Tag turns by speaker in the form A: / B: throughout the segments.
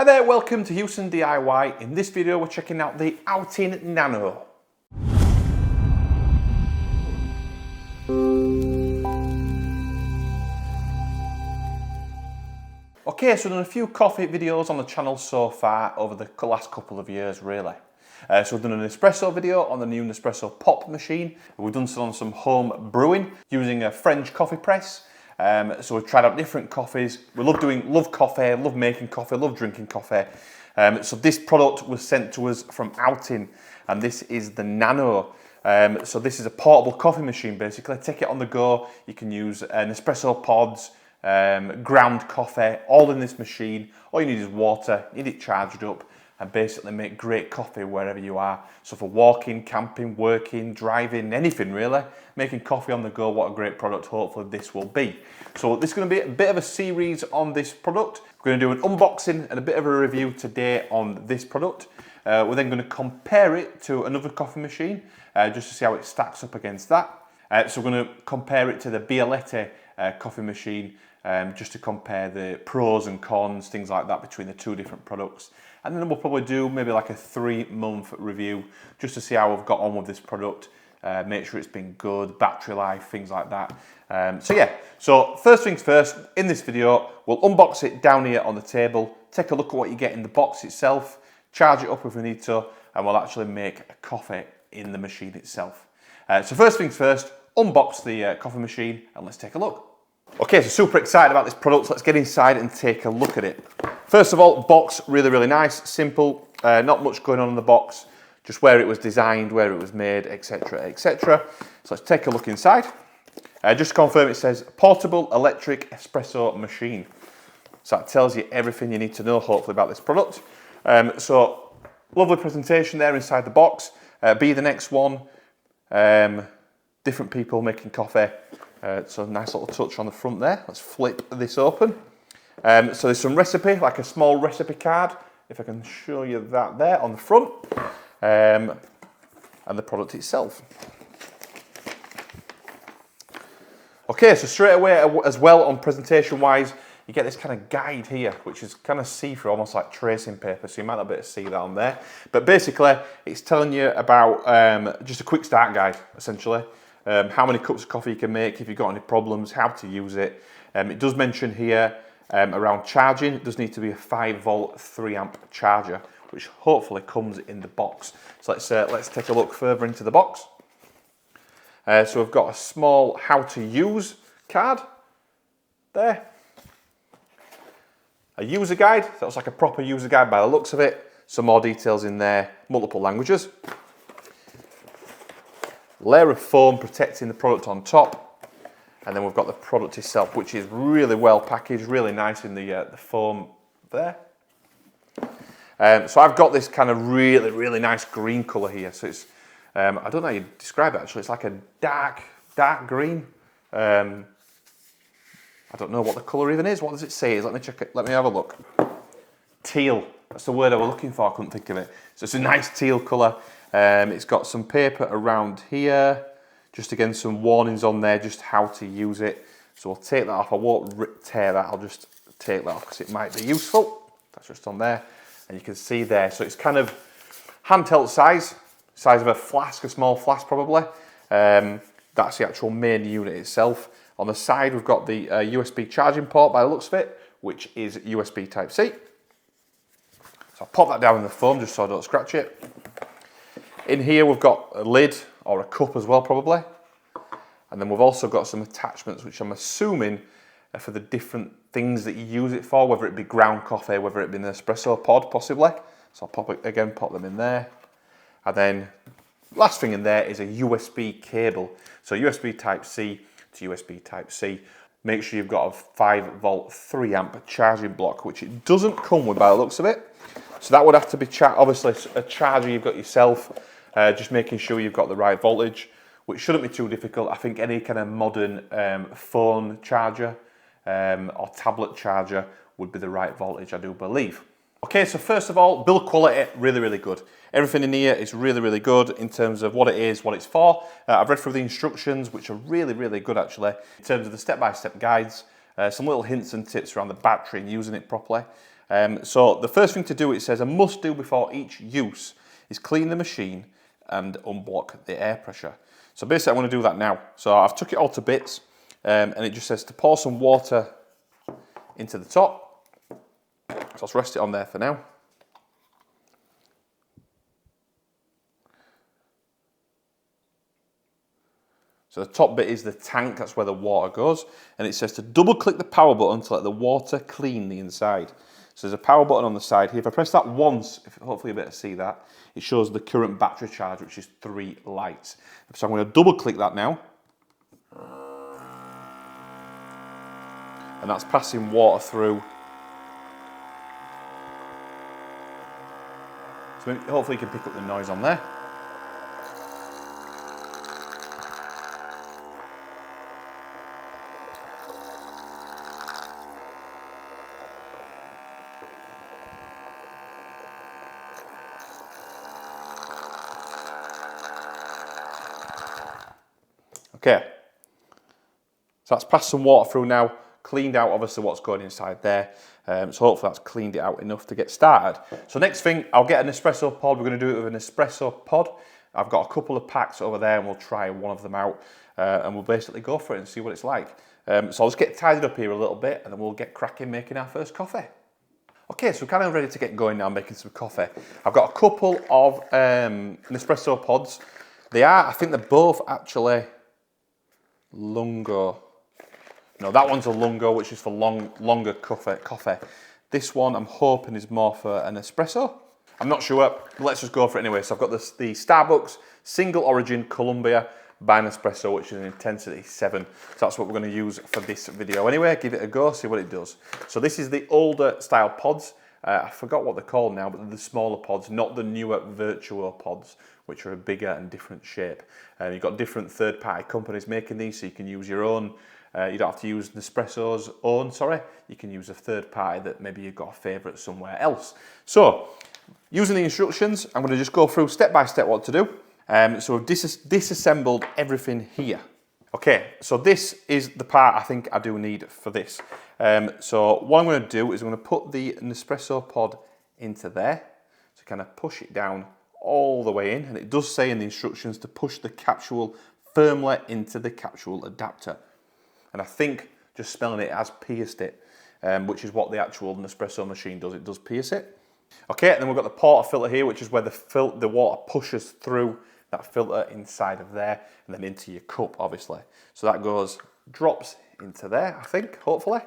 A: Hi there, welcome to Outin DIY. In this video we're checking out the Outin Nano. Okay, so we've done a few coffee videos on the channel so far over the last couple of years really. So we've done an Espresso video on the new Nespresso pop machine. We've done some on some home brewing using a French coffee press. So we've tried out different coffees. We love coffee, love making coffee, love drinking coffee. So this product was sent to us from Outin, and this is the Nano. So this is a portable coffee machine basically. Take it on the go. You can use Nespresso pods, ground coffee, all in this machine. All you need is water, you need it charged up, and basically make great coffee wherever you are. So for walking, camping, working, driving, anything really, making coffee on the go, what a great product hopefully this will be. So this is going to be a bit of a series on this product. We're going to do an unboxing and a bit of a review today on this product. We're then going to compare it to another coffee machine, just to see how it stacks up against that. So we're going to compare it to the Bialetti coffee machine, just to compare the pros and cons, things like that between the two different products. And then we'll probably do maybe like a 3-month review just to see how we've got on with this product, make sure it's been good, battery life, things like that. So first things first, in this video, we'll unbox it down here on the table, take a look at what you get in the box itself, charge it up if we need to, and we'll actually make a coffee in the machine itself. So first things first, unbox the coffee machine and let's take a look. Okay, so super excited about this product, so let's get inside and take a look at it. First of all, box, really nice, simple, not much going on in the box, just where it was designed, where it was made, etc, etc. So let's take a look inside. Just to confirm, it says portable electric espresso machine. So that tells you everything you need to know, hopefully, about this product. So lovely presentation there inside the box. Be the next one, different people making coffee. So nice little touch on the front there. Let's flip this open. So there's some recipe, like a small recipe card, if I can show you that there on the front, and the product itself. Okay, so straight away as well on presentation wise, you get this kind of guide here, which is kind of see-through, almost like tracing paper, so you might not be able to see that on there. But basically, it's telling you about just a quick start guide, essentially. How many cups of coffee you can make, if you've got any problems, how to use it. It does mention here around charging, it does need to be a 5-volt 3-amp charger, which hopefully comes in the box. So let's take a look further into the box. So we've got a small how to use card there. A user guide, that was like a proper user guide by the looks of it. Some more details in there, multiple languages. Layer of foam protecting the product on top. And then we've got the product itself, which is really well packaged, really nice in the foam there. So I've got this kind of really nice green colour here. So it's, I don't know how you describe it actually, it's like a dark green. I don't know what the colour even is. What does it say? Let me check it, let me have a look. Teal, that's the word I was looking for, I couldn't think of it. So it's a nice teal colour. It's got some paper around here, just again some warnings on there, just how to use it. So we'll take that off, I won't tear that, I'll just take that off because it might be useful. That's just on there, and you can see there. So it's kind of handheld size of a flask, a small flask probably. That's the actual main unit itself. On the side we've got the USB charging port by the looks of it, which is USB Type-C. So I'll pop that down in the foam just so I don't scratch it. In here we've got a lid, or a cup as well probably. And then we've also got some attachments which I'm assuming are for the different things that you use it for, whether it be ground coffee, whether it be an espresso pod possibly. So I'll pop them in there. And then last thing in there is a USB cable. So USB Type-C to USB Type-C. Make sure you've got a 5-volt 3-amp charging block, which it doesn't come with by the looks of it. So that would have to be, obviously a charger you've got yourself, just making sure you've got the right voltage, which shouldn't be too difficult. I think any kind of modern phone charger or tablet charger would be the right voltage, I do believe. Okay, so first of all, build quality, really good. Everything in here is really good in terms of what it is, what it's for. I've read through the instructions, which are really good actually, in terms of the step-by-step guides, some little hints and tips around the battery and using it properly. So the first thing to do, it says a must do before each use is clean the machine and unblock the air pressure. So basically I'm going to do that now. So I've took it all to bits, and it just says to pour some water into the top. So I'll rest it on there for now. So the top bit is the tank, that's where the water goes. And it says to double click the power button to let the water clean the inside. So there's a power button on the side here. If I press that once, hopefully you'll be able to see that, it shows the current battery charge, which is 3 lights. So I'm going to double click that now. And that's passing water through. So hopefully you can pick up the noise on there. Okay, so that's passed some water through now, cleaned out obviously what's going inside there. So hopefully that's cleaned it out enough to get started. So next thing, I'll get an espresso pod. We're going to do it with an espresso pod. I've got a couple of packs over there and we'll try one of them out and we'll basically go for it and see what it's like. So I'll just get tidied up here a little bit and then we'll get cracking making our first coffee. Okay, so we're kind of ready to get going now making some coffee. I've got a couple of Nespresso pods. I think they're both actually Lungo. No, that one's a Lungo, which is for longer coffee. This one I'm hoping is more for an espresso. I'm not sure, but let's just go for it anyway. So I've got the Starbucks Single Origin Columbia by Nespresso, which is an intensity 7. So that's what we're going to use for this video anyway. Give it a go, see what it does. So this is the older style pods. I forgot what they're called now, but they're the smaller pods, not the newer Virtuo pods, which are a bigger and different shape. You've got different third-party companies making these, so you can use your own. You don't have to use Nespresso's own, You can use a third party that maybe you've got a favourite somewhere else. So, using the instructions, I'm going to just go through step by step what to do. So we've disassembled everything here. Okay, so this is the part I think I do need for this. So what I'm going to do is I'm going to put the Nespresso pod into there. So kind of push it down all the way in. And it does say in the instructions to push the capsule firmly into the capsule adapter. And I think just smelling it has pierced it, which is what the actual Nespresso machine does. It does pierce it. Okay, and then we've got the porter filter here, which is where the water pushes through that filter inside of there and then into your cup, obviously. So that drops into there, I think, hopefully.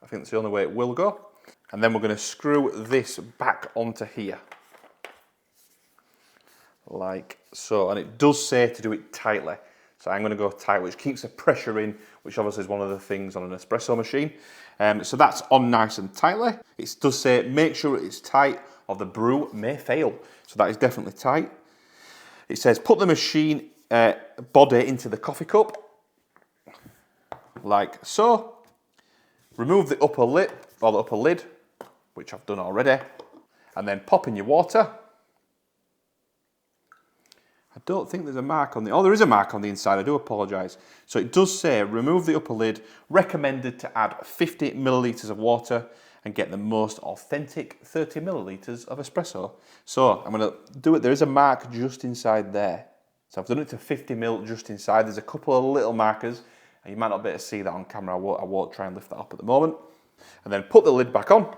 A: I think that's the only way it will go. And then we're going to screw this back onto here. Like so. And it does say to do it tightly. So I'm going to go tight, which keeps the pressure in, which obviously is one of the things on an espresso machine. So that's on nice and tightly. It does say make sure it's tight or the brew may fail. So that is definitely tight. It says put the machine body into the coffee cup, like so. Remove the upper lip or the upper lid, which I've done already, and then pop in your water. I don't think there's a mark on the, oh, there is a mark on the inside, I do apologise. So it does say remove the upper lid, recommended to add 50 millilitres of water and get the most authentic 30 millilitres of espresso. So I'm going to do it, there is a mark just inside there. So I've done it to 50 ml just inside. There's a couple of little markers and you might not be able to see that on camera. I won't try and lift that up at the moment. And then put the lid back on,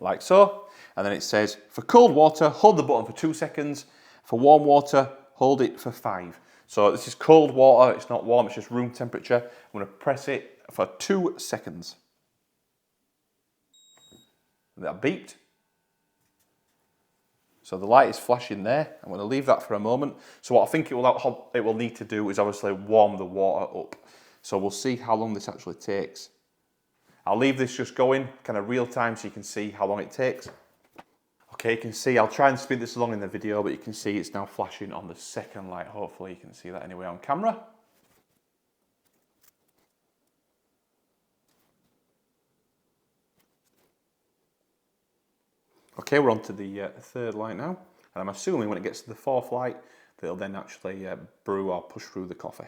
A: like so. And then it says, for cold water, hold the button for 2 seconds. For warm water, hold it for 5. So this is cold water, it's not warm, it's just room temperature. I'm going to press it for 2 seconds. And that beeped. So the light is flashing there. I'm going to leave that for a moment. So what I think it will need to do is obviously warm the water up. So we'll see how long this actually takes. I'll leave this just going kind of real time so you can see how long it takes. Okay, you can see, I'll try and speed this along in the video, but you can see it's now flashing on the second light. Hopefully you can see that anyway on camera. Okay, we're on to the third light now. And I'm assuming when it gets to the fourth light, that it'll then actually brew or push through the coffee.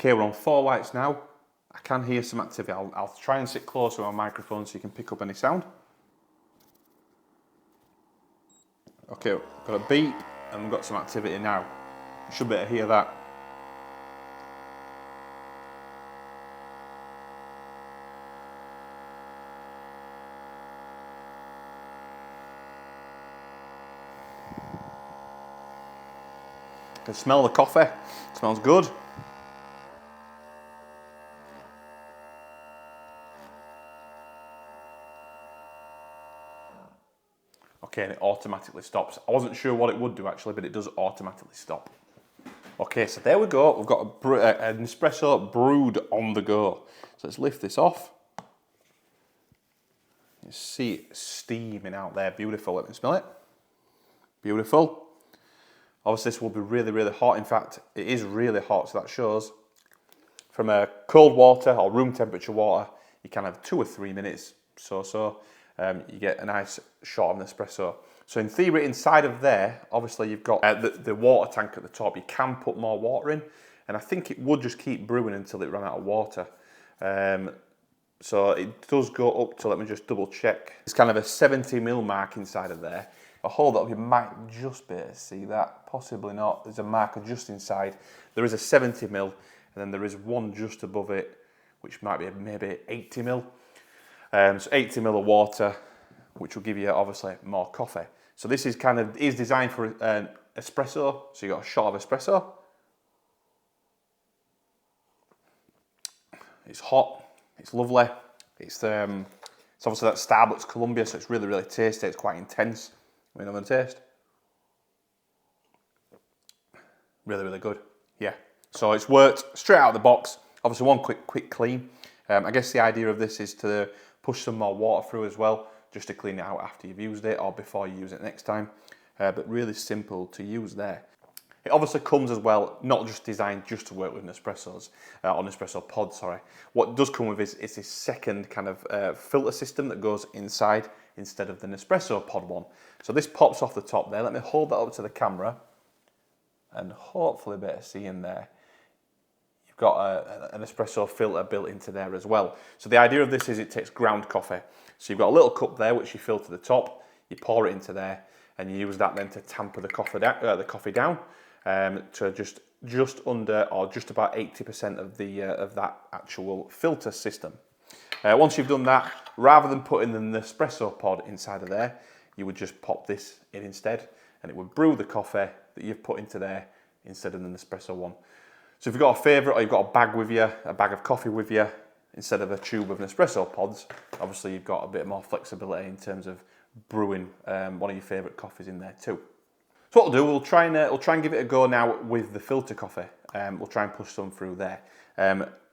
A: Okay, we're on 4 lights now. I can hear some activity. I'll try and sit closer to my microphone so you can pick up any sound. Okay, got a beep and we've got some activity now. You should be able to hear that. I can smell the coffee. It smells good. Okay, and it automatically stops. I wasn't sure what it would do actually, but it does automatically stop. Okay, so there we go. We've got an Nespresso Brewed on the go. So let's lift this off. You see it steaming out there. Beautiful. Let me smell it. Beautiful. Obviously, this will be really, really hot. In fact, it is really hot, so that shows. From cold water or room temperature water, you can have 2 or 3 minutes, you get a nice shot of Nespresso. So in theory, inside of there, obviously you've got the water tank at the top. You can put more water in, and I think it would just keep brewing until it ran out of water. So it does go up to, let me just double check. It's kind of a 70 ml mark inside of there. I'll hold it up, you might just be able to see that, possibly not. There's a marker just inside. There is a 70 ml, and then there is one just above it, which might be maybe 80 ml. So 80 ml of water, which will give you obviously more coffee. So this is designed for espresso. So you got a shot of espresso. It's hot. It's lovely. It's obviously that Starbucks Columbia, so it's really, really tasty. It's quite intense. We're going to taste. Really, really good. Yeah. So it's worked straight out of the box. Obviously, one quick clean. I guess the idea of this is to push some more water through as well, just to clean it out after you've used it or before you use it next time. But really simple to use there. It obviously comes as well, not just designed just to work with Nespressos, or Nespresso pods, sorry. What it does come with is this second kind of filter system that goes inside instead of the Nespresso pod one. So this pops off the top there. Let me hold that up to the camera and hopefully better see in there. You've got an espresso filter built into there as well. So the idea of this is it takes ground coffee. So you've got a little cup there which you fill to the top, you pour it into there, and you use that then to tamper the coffee down to just under or just about 80% of that actual filter system. Once you've done that, rather than putting the Nespresso pod inside of there, you would just pop this in instead, and it would brew the coffee that you've put into there instead of the Nespresso one. So if you've got a favourite or you've got a bag with you, a bag of coffee with you, instead of a tube of Nespresso pods, obviously you've got a bit more flexibility in terms of brewing one of your favourite coffees in there too. So what we'll do, we'll try and give it a go now with the filter coffee. We'll try and push some through there.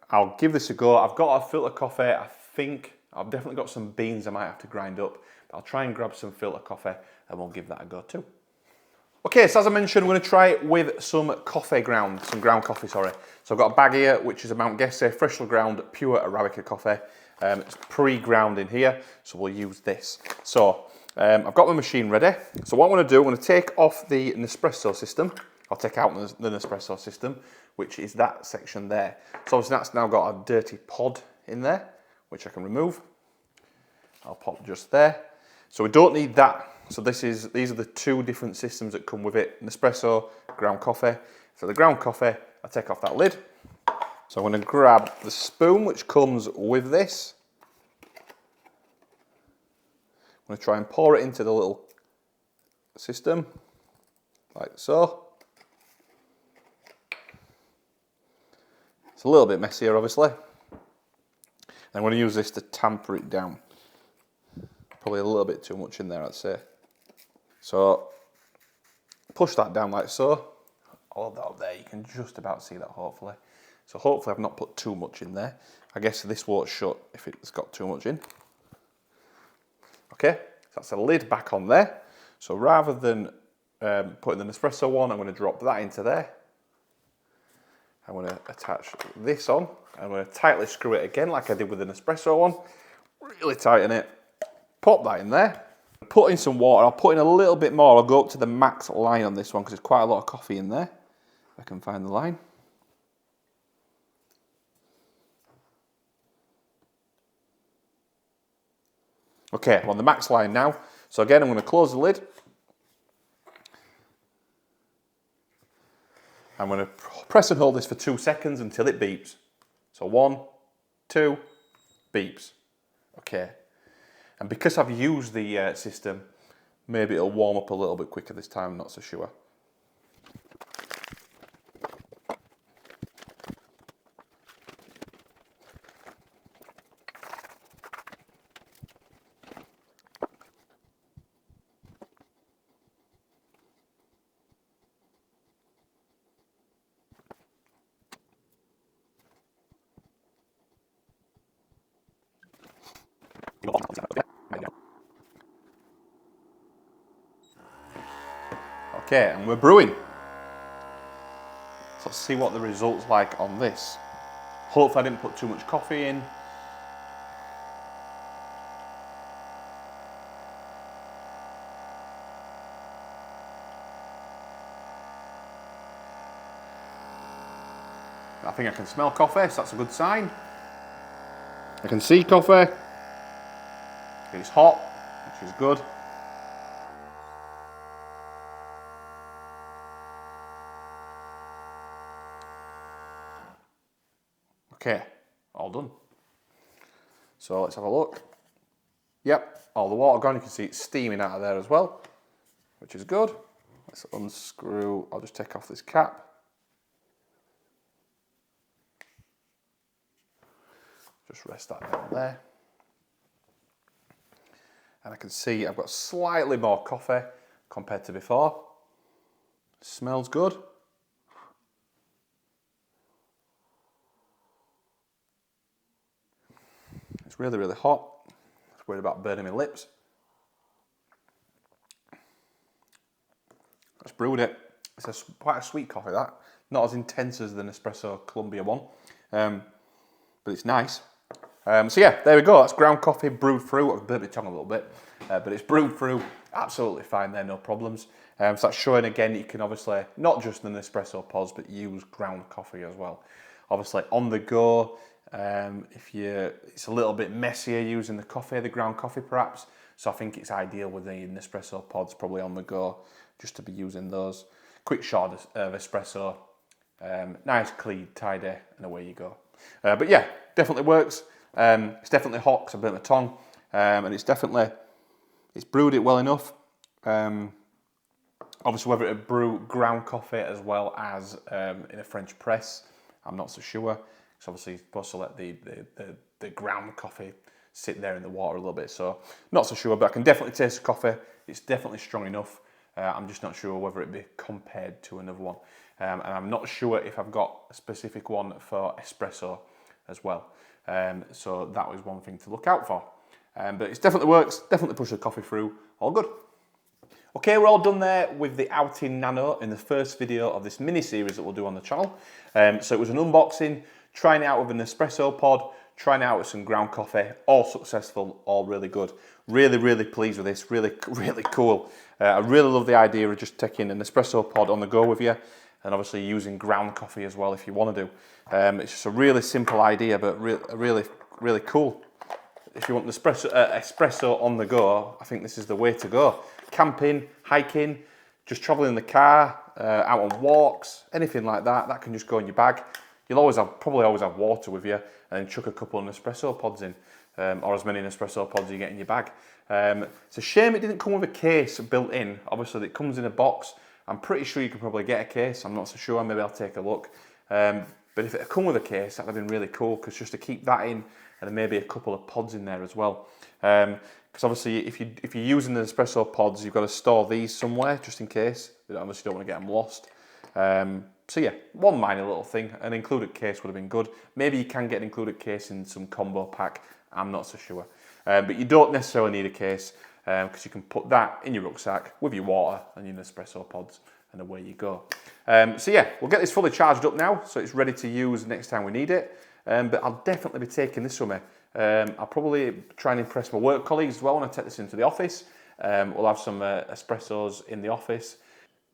A: I'll give this a go. I've got a filter coffee. I think I've definitely got some beans I might have to grind up. But I'll try and grab some filter coffee and we'll give that a go too. Okay, so as I mentioned, we're going to try it with some ground coffee, sorry. So I've got a bag here, which is a Mount Gese freshly ground pure Arabica coffee. It's pre-ground in here, so we'll use this. So I've got my machine ready. So what I'm going to do, I'm going to take off the Nespresso system. I'll take out the Nespresso system, which is that section there. So obviously that's now got a dirty pod in there, which I can remove. I'll pop just there. So we don't need that. So these are the two different systems that come with it. Nespresso, ground coffee. So the ground coffee, I take off that lid. So I'm going to grab the spoon which comes with this. I'm going to try and pour it into the little system, like so. It's a little bit messier, obviously. I'm going to use this to tamper it down. Probably a little bit too much in there, I'd say. So push that down like so. All that up there, you can just about see that hopefully. So hopefully I've not put too much in there. I guess this won't shut if it's got too much in. Okay, so that's a lid back on there. So rather than putting the Nespresso one, I'm going to drop that into there. I'm going to attach this on. I'm going to tightly screw it again like I did with the Nespresso one. Really tighten it. Pop that in there. Put in some water. I'll put in a little bit more. I'll go up to the max line on this one because there's quite a lot of coffee in there. If I can find the line. Okay, I'm on the max line now. So again, I'm going to close the lid. I'm going to press and hold this for 2 seconds until it beeps. So 1, 2, beeps. Okay. And because I've used the system, maybe it'll warm up a little bit quicker this time, I'm not so sure. Okay, and we're brewing. So let's see what the result's like on this. Hopefully I didn't put too much coffee in. I think I can smell coffee, so that's a good sign. I can see coffee. It's hot, which is good. Okay, all done. So let's have a look. Yep, all the water gone. You can see it's steaming out of there as well, which is good. Let's unscrew. I'll just take off this cap. Just rest that down there. And I can see I've got slightly more coffee compared to before. Smells good. It's really, really hot. I was worried about burning my lips. I just brewed it. It's quite a sweet coffee, that. Not as intense as the Nespresso Columbia one, but it's nice. So yeah, there we go. That's ground coffee brewed through. I've burnt my tongue a little bit, but it's brewed through. Absolutely fine there, no problems. So that's showing again, you can obviously, not just the Nespresso pods, but use ground coffee as well. Obviously on the go, it's a little bit messier using the ground coffee perhaps. So I think it's ideal with the Nespresso pods, probably on the go, just to be using those. Quick shot of espresso, nice, clean, tidy, and away you go. But yeah, definitely works. It's definitely hot because I burnt my tongue, and it's brewed it well enough. Obviously, whether it brew ground coffee as well as in a French press, I'm not so sure. It's obviously supposed to let the ground coffee sit there in the water a little bit, so not so sure. But I can definitely taste the coffee. It's definitely strong enough. I'm just not sure whether it'd be compared to another one, and I'm not sure if I've got a specific one for espresso as well. So that was one thing to look out for. But it definitely works, definitely push the coffee through, all good. Okay, we're all done there with the Outin Nano in the first video of this mini series that we'll do on the channel. So it was an unboxing, trying it out with an espresso pod, trying it out with some ground coffee, all successful, all really good. Really, really pleased with this, really, really cool. I really love the idea of just taking an espresso pod on the go with you, and obviously using ground coffee as well if you want to do. It's just a really simple idea, but really, really cool. If you want the espresso on the go, I think this is the way to go. Camping, hiking, just traveling in the car, out on walks, anything like that, that can just go in your bag. You'll probably always have water with you, and then chuck a couple of Nespresso pods in, or as many Nespresso pods as you get in your bag. It's a shame it didn't come with a case built in. Obviously, it comes in a box. I'm pretty sure you could probably get a case. I'm not so sure. Maybe I'll take a look. But if it had come with a case, that would have been really cool, because just to keep that in, and then maybe a couple of pods in there as well. Because obviously, if you're using the espresso pods, you've got to store these somewhere just in case. But obviously, you don't want to get them lost. So yeah, one minor little thing. An included case would have been good. Maybe you can get an included case in some combo pack. I'm not so sure. But you don't necessarily need a case, because you can put that in your rucksack with your water and your Nespresso pods, and away you go. So yeah, we'll get this fully charged up now, so it's ready to use next time we need it. But I'll definitely be taking this with me. I'll probably try and impress my work colleagues as well when I take this into the office. We'll have some espressos in the office.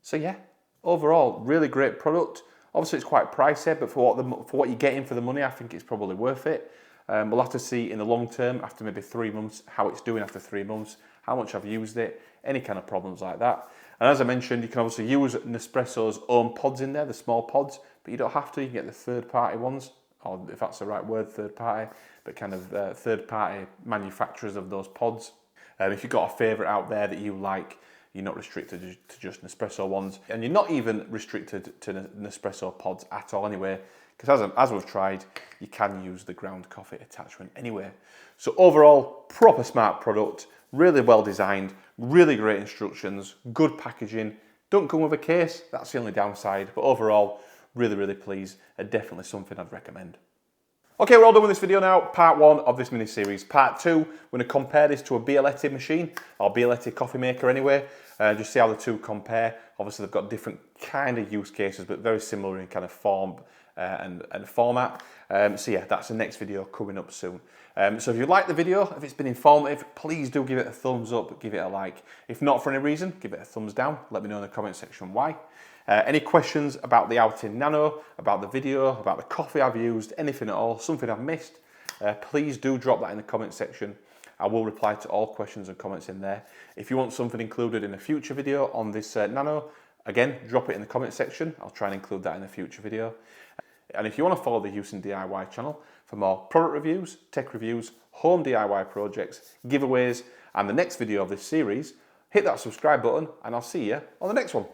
A: So yeah, overall, really great product. Obviously, it's quite pricey, but for what you're getting for the money, I think it's probably worth it. We'll have to see in the long term, after maybe 3 months, how it's doing after 3 months, how much I've used it, any kind of problems like that. And as I mentioned, you can obviously use Nespresso's own pods in there, the small pods, but you don't have to. You can get the third-party ones, or if that's the right word, third-party, but kind of third-party manufacturers of those pods. If you've got a favourite out there that you like, you're not restricted to just Nespresso ones, and you're not even restricted to Nespresso pods at all anyway, because as we've tried, you can use the ground coffee attachment anyway. So overall, proper smart product, really well designed, really great instructions, good packaging. Don't come with a case, that's the only downside, but overall, really pleased, and definitely something I'd recommend. Okay, we're all done with this video now. Part 1 of this mini-series. Part 2, we're going to compare this to a Bialetti machine, or Bialetti coffee maker anyway, just see how the two compare. Obviously, they've got different kind of use cases, but very similar in kind of form and format. So yeah, that's the next video coming up soon. So if you like the video, if it's been informative, please do give it a thumbs up, give it a like. If not for any reason, give it a thumbs down. Let me know in the comment section why. Any questions about the Outin Nano, about the video, about the coffee I've used, anything at all, something I've missed, please do drop that in the comment section. I will reply to all questions and comments in there. If you want something included in a future video on this Nano, again, drop it in the comment section. I'll try and include that in a future video. And if you want to follow the Houston DIY channel for more product reviews, tech reviews, home DIY projects, giveaways, and the next video of this series, hit that subscribe button and I'll see you on the next one.